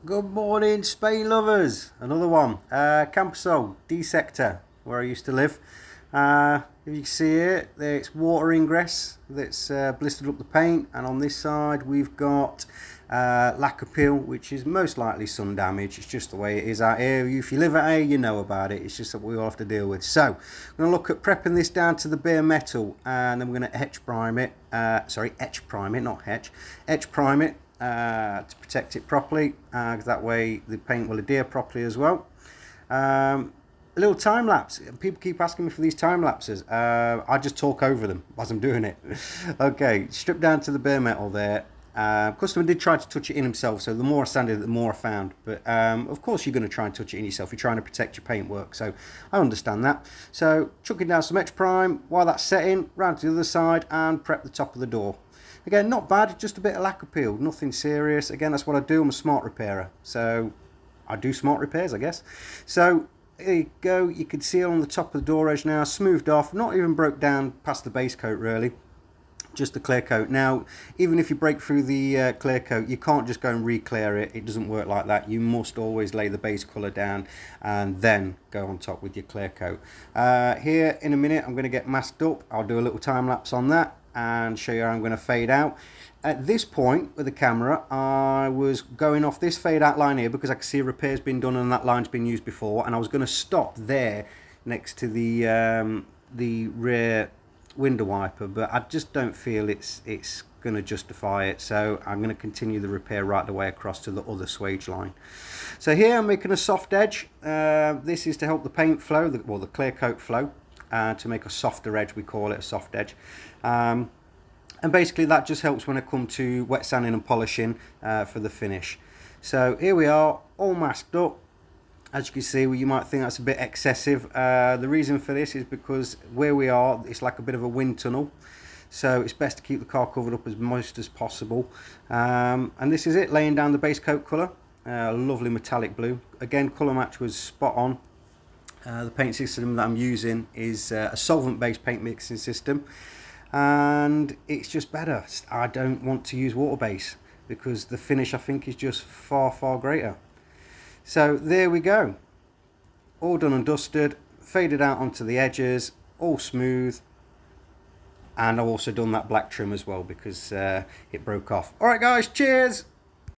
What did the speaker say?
Good morning, Spain lovers. Another one. Camposol, D sector, where I used to live. If you can see it, it's water ingress that's blistered up the paint, and on this side we've got lacquer peel, which is most likely sun damage. It's just the way it is out here. If you live out here, you know about it. It's just that we all have to deal with. So I'm going to look at prepping this down to the bare metal, and then we're going to etch prime it. Etch prime it, not etch. Etch prime it. To protect it properly, because that way the paint will adhere properly as well. A little time lapse. People keep asking me for these time lapses. I just talk over them as I'm doing it. Okay, strip down to the bare metal there. Customer did try to touch it in himself, so the more I sanded it, the more I found. But of course you're going to try and touch it in yourself. You're trying to protect your paintwork, so I understand that. So chucking down some etch prime while that's setting, round to the other side and prep the top of the door. Again, not bad, just a bit of lacquer peel, nothing serious. Again, that's what I do. I'm a smart repairer, so I do smart repairs, I guess. So here you go. You can see it on the top of the door edge now, smoothed off, not even broke down past the base coat really, just the clear coat. Now, even if you break through the clear coat, you can't just go and re-clear it. It doesn't work like that. You must always lay the base colour down and then go on top with your clear coat. Here in a minute, I'm going to get masked up. I'll do a little time lapse on that and show you how I'm going to fade out. At this point with the camera, I was going off this fade out line here because I can see a repair's been done and that line's been used before, and I was going to stop there next to the rear window wiper, but I just don't feel it's going to justify it, so I'm going to continue the repair right the way across to the other swage line. So here I'm making a soft edge. This is to help the paint flow, the clear coat flow. To make a softer edge, we call it a soft edge, and basically that just helps when I come to wet sanding and polishing for the finish. So here we are, all masked up. As you can see, you might think that's a bit excessive. The reason for this is because where we are, it's like a bit of a wind tunnel, so it's best to keep the car covered up as most as possible. And this is it, laying down the base coat colour, lovely metallic blue. Again, colour match was spot on. The paint system that I'm using is a solvent-based paint mixing system, and it's just better. I don't want to use water-based because the finish, I think, is just far greater. So there we go, all done and dusted, faded out onto the edges, all smooth, and I've also done that black trim as well because it broke off. Alright guys, cheers!